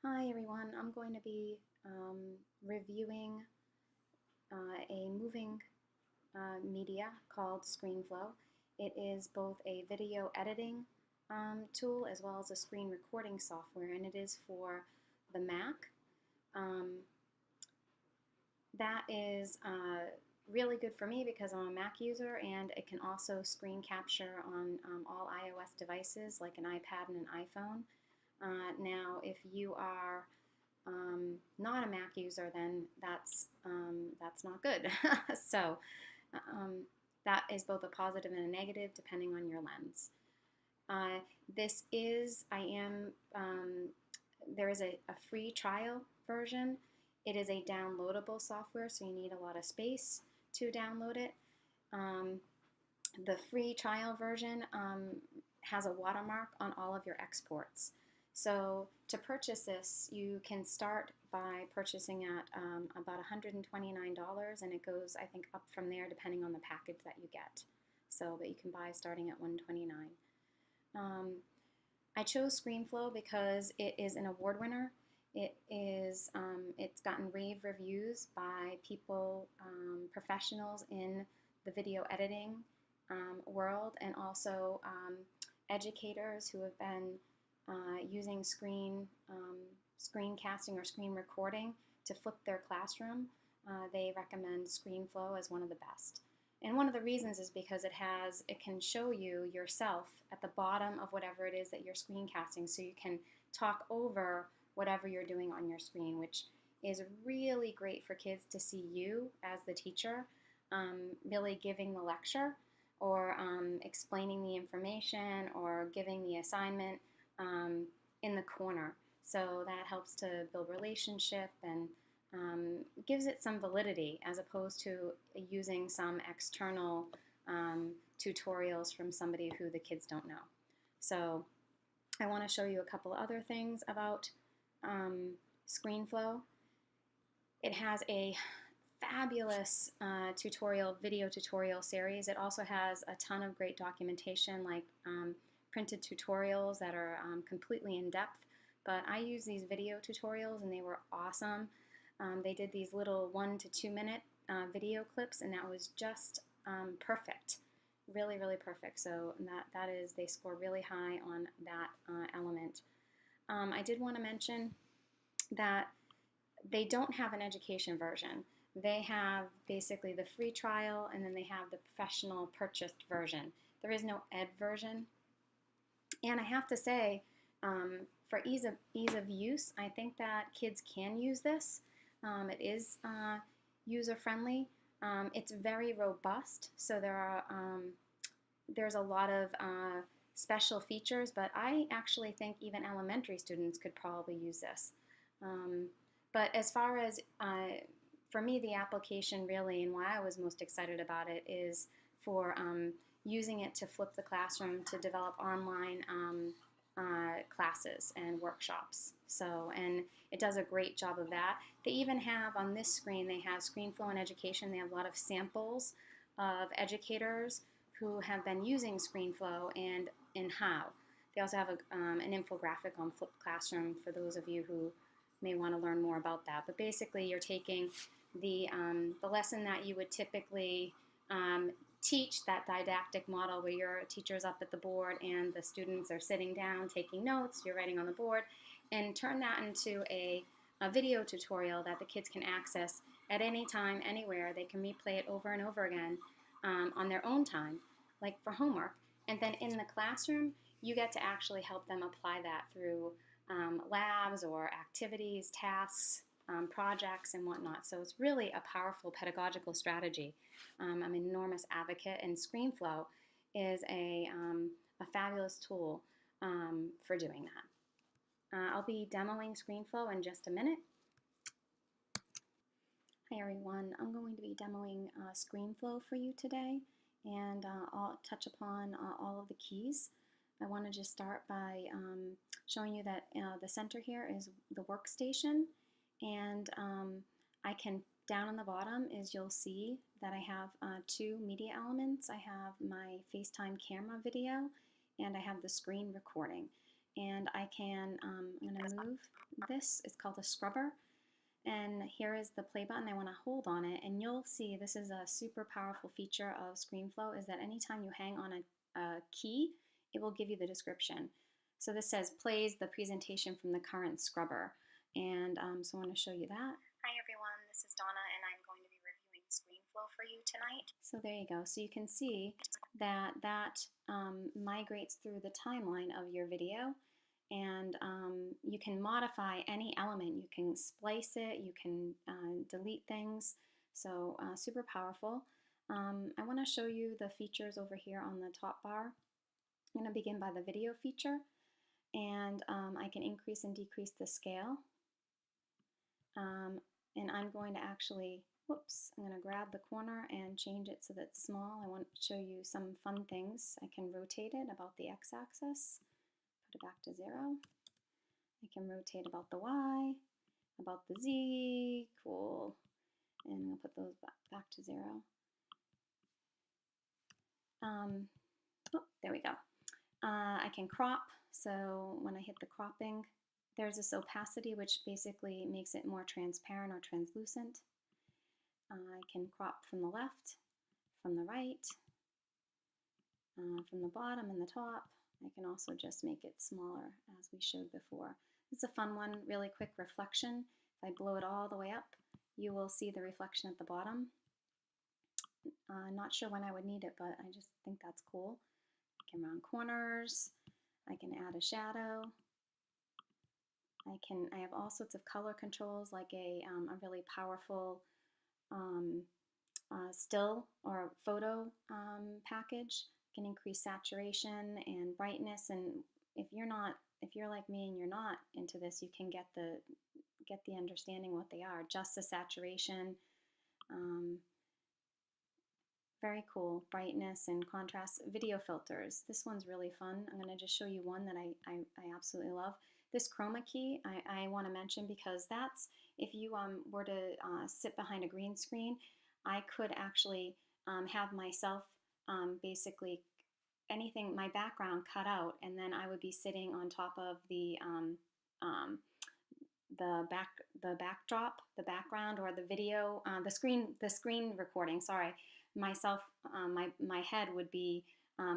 Hi everyone, I'm going to be reviewing a moving media called Screenflow. It is both a video editing tool as well as a screen recording software, and it is for the Mac. Um, that is really good for me because I'm a Mac user, and it can also screen capture on all iOS devices like an iPad and an iPhone. Now, if you are not a Mac user, then that's not good. So um, that is both a positive and a negative depending on your lens. Uh, this is I am there is a free trial version. It is a downloadable software, so you need a lot of space to download it. Um, the free trial version has a watermark on all of your exports. So to purchase this, you can start by purchasing at about $129, and it goes, I think, up from there depending on the package that you get. So, but you can buy starting at $129. I chose Screenflow because it is an award winner. It's gotten rave reviews by people, professionals in the video editing world, and also educators who have been using screencasting or screen recording to flip their classroom. They recommend Screenflow as one of the best. And one of the reasons is because it can show you yourself at the bottom of whatever it is that you're screencasting, so you can talk over whatever you're doing on your screen, which is really great for kids to see you as the teacher, really giving the lecture or explaining the information or giving the assignment in the corner. So that helps to build relationship and gives it some validity as opposed to using some external tutorials from somebody who the kids don't know. So I want to show you a couple other things about Screenflow. It has a fabulous video tutorial series. It also has a ton of great documentation, like printed tutorials that are completely in depth. But I use these video tutorials, and they were awesome. They did these little 1 to 2 minute video clips, and that was just perfect. Really, really perfect. So they score really high on that element. I did want to mention that they don't have an education version. They have basically the free trial, and then they have the professional purchased version. There is no ed version. And I have to say, for ease of use, I think that kids can use this. It is user friendly. It's very robust, so there's a lot of special features, but I actually think even elementary students could probably use this. But as far as, for me, the application really, and why I was most excited about it, is for using it to flip the classroom to develop online classes and workshops. So, and it does a great job of that. They even have on this screen, they have Screenflow in Education. They have a lot of samples of educators who have been using Screenflow and how. They also have an infographic on Flipped Classroom for those of you who may want to learn more about that. But basically, you're taking the lesson that you would typically teach, that didactic model where your teacher's up at the board and the students are sitting down taking notes, you're writing on the board, and turn that into a video tutorial that the kids can access at any time, anywhere. They can replay it over and over again on their own time, like for homework. And then in the classroom, you get to actually help them apply that through labs or activities, tasks, projects, and whatnot. So it's really a powerful pedagogical strategy. I'm an enormous advocate, and Screenflow is a fabulous tool for doing that. I'll be demoing Screenflow in just a minute. Hi everyone, I'm going to be demoing Screenflow for you today, and I'll touch upon all of the keys. I want to just start by showing you that the center here is the workstation, and I can, down on the bottom is, you'll see that I have two media elements. I have my FaceTime camera video, and I have the screen recording. and I can, I'm going to move this. It's called a scrubber. And here is the play button. I want to hold on it, and you'll see this is a super powerful feature of Screenflow, is that anytime you hang on a key, it will give you the description. So this says plays the presentation from the current scrubber. And so I want to show you that. Hi everyone, this is Donna, and I'm going to be reviewing Screenflow for you tonight. So there you go. So you can see that migrates through the timeline of your video. And you can modify any element. You can splice it, you can delete things, so super powerful. I want to show you the features over here on the top bar. I'm going to begin by the video feature, and I can increase and decrease the scale. And I'm going to actually, whoops, I'm going to grab the corner and change it so that it's small. I want to show you some fun things. I can rotate it about the x-axis. Put it back to 0. I can rotate about the y, about the z, cool, and I'll put those back to 0. Oh, there we go. I can crop, so when I hit the cropping, there's this opacity which basically makes it more transparent or translucent. I can crop from the left, from the right, from the bottom and the top. I can also just make it smaller, as we showed before. It's a fun one, really quick reflection. If I blow it all the way up, you will see the reflection at the bottom. Not sure when I would need it, but I just think that's cool. I can round corners. I can add a shadow. I have all sorts of color controls, like a really powerful still or photo package. Can increase saturation and brightness, and if you're like me and you're not into this, you can get the understanding what they are. Adjust the saturation. Very cool. Brightness and contrast. Video filters. This one's really fun. I'm going to just show you one that I absolutely love. This chroma key I want to mention, because that's, if you were to sit behind a green screen, I could actually have myself basically anything, my background cut out, and then I would be sitting on top of the backdrop, the background, or the video, the screen recording. Sorry, myself, my head would be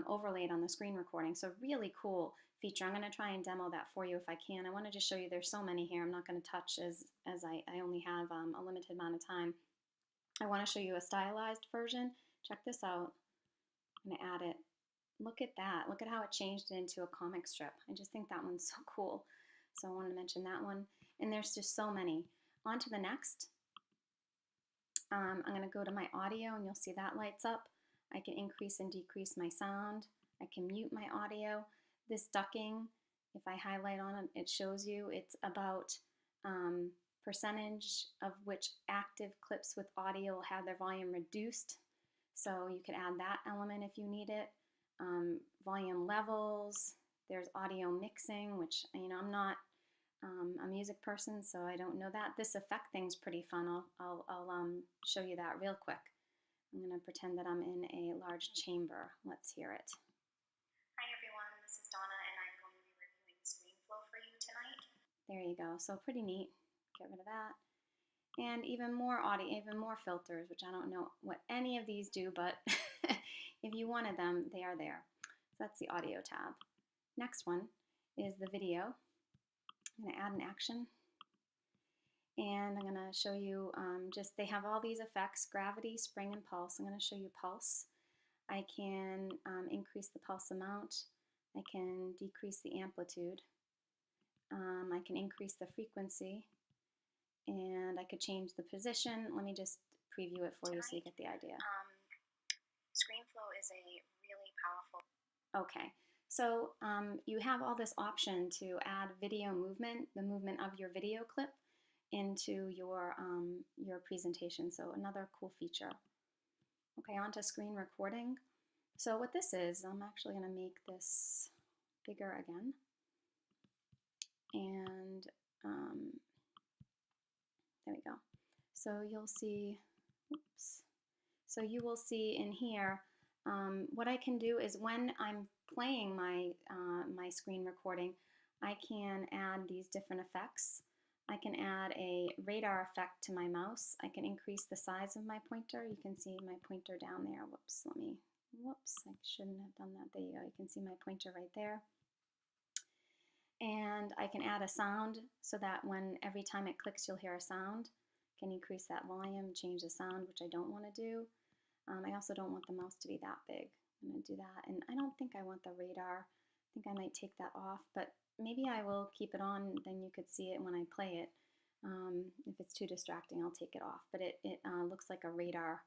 overlaid on the screen recording. So really cool feature. I'm going to try and demo that for you if I can. I want to just show you. There's so many here. I'm not going to touch as I only have a limited amount of time. I want to show you a stylized version. Check this out. I'm going to add it. Look at that. Look at how it changed it into a comic strip. I just think that one's so cool. So I wanted to mention that one. And there's just so many. On to the next. I'm going to go to my audio, and you'll see that lights up. I can increase and decrease my sound. I can mute my audio. This ducking, if I highlight on it, it shows you it's about percentage of which active clips with audio will have their volume reduced. So you can add that element if you need it. Volume levels. There's audio mixing, which, I'm not a music person, so I don't know that. This effect thing's pretty fun. I'll show you that real quick. I'm going to pretend that I'm in a large chamber. Let's hear it. Hi everyone, this is Donna, and I'm going to be reviewing Screenflow for you tonight. There you go. So pretty neat. Get rid of that. And even more audio, even more filters, which I don't know what any of these do, but if you wanted them, they are there. So that's the audio tab. Next one is the video. I'm going to add an action, and I'm going to show you they have all these effects: gravity, spring, and pulse. I'm going to show you pulse. I can increase the pulse amount. I can decrease the amplitude. I can increase the frequency, and I could change the position. Let me just preview it for you so you get the idea. Screenflow is a really powerful. Okay. So you have all this option to add video movement, the movement of your video clip, into your presentation. So another cool feature. Okay, on to screen recording. So what this is, I'm actually going to make this bigger again. And there we go. So you'll see, oops. So you will see in here, what I can do is when I'm playing my screen recording, I can add these different effects. I can add a radar effect to my mouse. I can increase the size of my pointer. You can see my pointer down there. Whoops, I shouldn't have done that. There you go. You can see my pointer right there. And I can add a sound so that every time it clicks, you'll hear a sound. I can increase that volume, change the sound, which I don't want to do. I also don't want the mouse to be that big. I'm going to do that. And I don't think I want the radar. I think I might take that off, but maybe I will keep it on, then you could see it when I play it. If it's too distracting, I'll take it off. But it looks like a radar.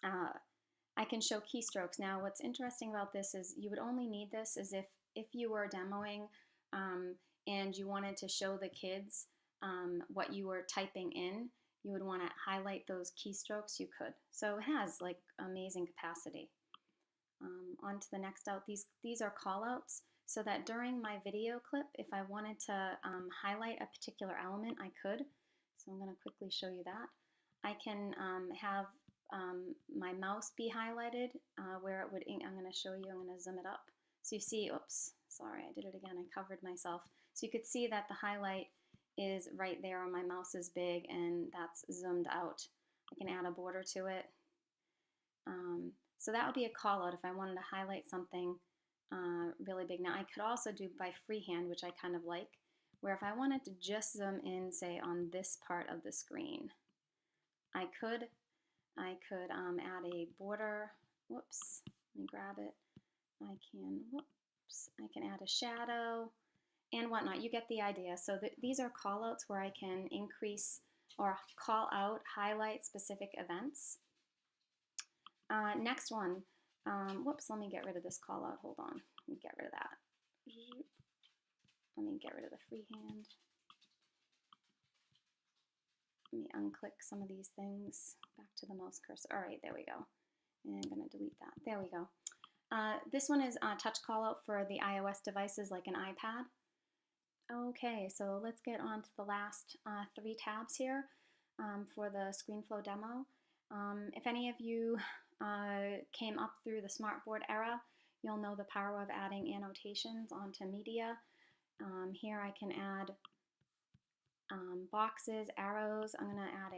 I can show keystrokes. Now, what's interesting about this is you would only need this as if you were demoing and you wanted to show the kids what you were typing in. You would want to highlight those keystrokes, you could. So it has like amazing capacity. On to the next out. These are call outs so that during my video clip, if I wanted to highlight a particular element, I could. So I'm going to quickly show you that. I can have my mouse be highlighted where it would, I'm going to show you, I'm going to zoom it up. So you see, oops, sorry, I did it again, I covered myself. So you could see that the highlight is right there on my mouse is big and that's zoomed out. I can add a border to it. So that would be a call out if I wanted to highlight something really big. Now I could also do by freehand, which I kind of like, where if I wanted to just zoom in, say on this part of the screen, I could add a border. Whoops, let me grab it. I can add a shadow and whatnot. You get the idea. So these are call outs where I can increase or call out, highlight specific events. Next one, whoops, let me get rid of this call out. Hold on, let me get rid of that. Let me get rid of the freehand. Let me unclick some of these things. Back to the mouse cursor. All right, there we go. And I'm going to delete that. There we go. This one is touch call out for the iOS devices like an iPad. Okay, so let's get on to the last 3 tabs here for the Screenflow demo. If any of you came up through the smartboard era, you'll know the power of adding annotations onto media. Here I can add boxes, arrows. I'm going to add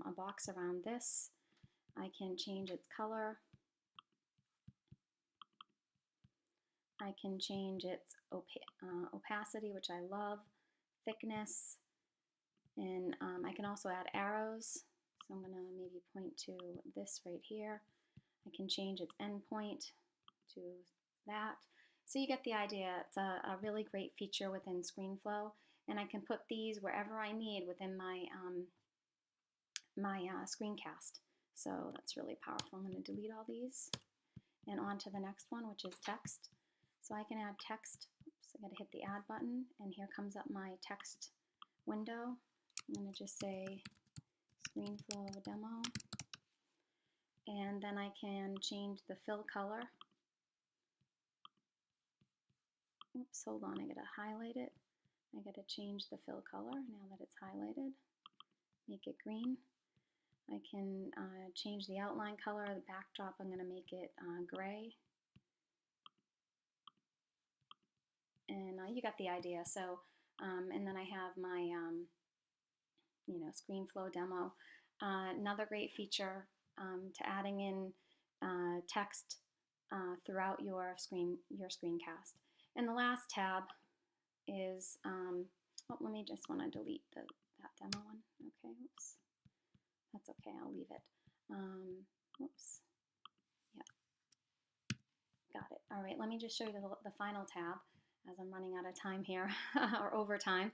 a box around this. I can change its color. I can change its opacity, which I love, thickness, and I can also add arrows. So I'm going to maybe point to this right here. I can change its endpoint to that. So you get the idea. It's a really great feature within Screenflow, and I can put these wherever I need within my screencast. So that's really powerful. I'm going to delete all these and on to the next one, which is text. So I can add text. Oops, I got to hit the add button, and here comes up my text window. I'm going to just say Screenflow demo, and then I can change the fill color. Oops, hold on, I got to highlight it. I got to change the fill color now that it's highlighted. Make it green. I can change the outline color. The backdrop, I'm going to make it gray. And you got the idea. So, and then I have my, Screenflow demo. Another great feature to adding in text throughout your screencast. And the last tab is, let me just want to delete that demo one. Okay, oops. That's okay, I'll leave it. Oops. Yep. Got it. All right, let me just show you the final tab as I'm running out of time here, or over time.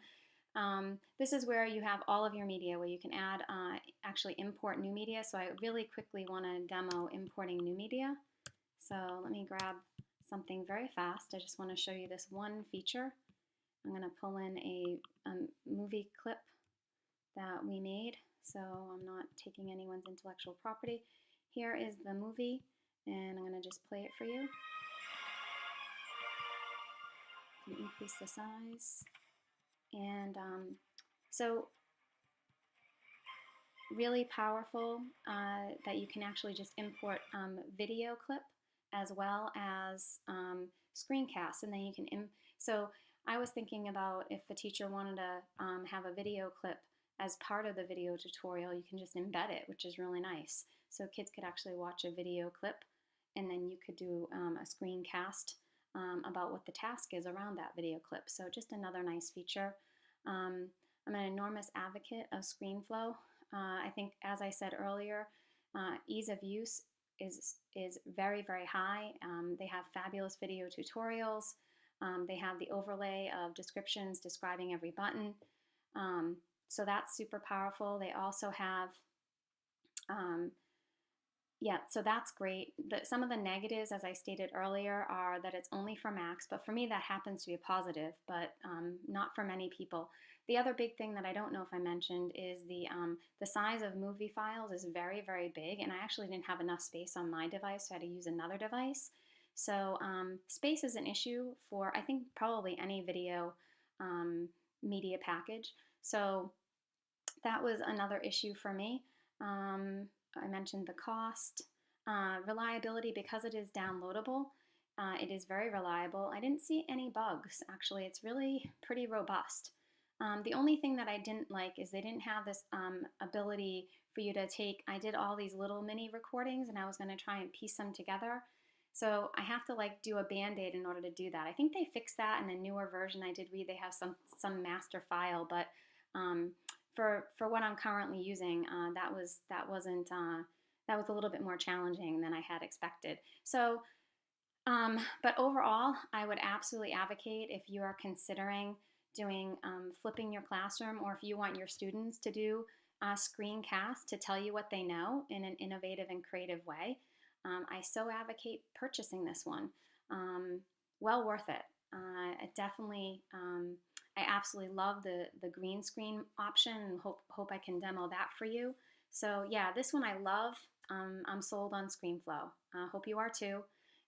This is where you have all of your media, where you can add, actually import new media. So I really quickly want to demo importing new media. So let me grab something very fast. I just want to show you this one feature. I'm going to pull in a movie clip that we made, so I'm not taking anyone's intellectual property. Here is the movie, and I'm going to just play it for you. Increase the size. And so really powerful that you can actually just import video clip as well as screencasts, and then you can so I was thinking about if a teacher wanted to have a video clip as part of the video tutorial, you can just embed it, which is really nice. So kids could actually watch a video clip, and then you could do a screencast about what the task is around that video clip. So just another nice feature. I'm an enormous advocate of Screenflow. I think, as I said earlier, ease of use is very, very high. They have fabulous video tutorials. They have the overlay of descriptions describing every button. So that's super powerful. They also have, yeah, so that's great. Some of the negatives, as I stated earlier, are that it's only for Macs, but for me that happens to be a positive, but not for many people. The other big thing that I don't know if I mentioned is the size of movie files is very, very big, and I actually didn't have enough space on my device, so I had to use another device. So space is an issue for, I think, probably any video media package. So that was another issue for me. I mentioned the cost. Reliability, because it is downloadable, it is very reliable. I didn't see any bugs, actually. It's really pretty robust. The only thing that I didn't like is they didn't have this ability for you to take, I did all these little mini recordings and I was going to try and piece them together. So I have to like do a band-aid in order to do that. I think they fixed that in the newer version. I did read they have some master file, but for what I'm currently using, that was a little bit more challenging than I had expected. So, but overall, I would absolutely advocate if you are considering doing flipping your classroom, or if you want your students to do screencasts to tell you what they know in an innovative and creative way. I so advocate purchasing this one. Well worth it. It definitely. I absolutely love the green screen option, and hope I can demo that for you. So yeah, this one I love. I'm sold on ScreenFlow. Hope you are too.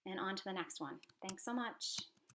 And on to the next one. Thanks so much.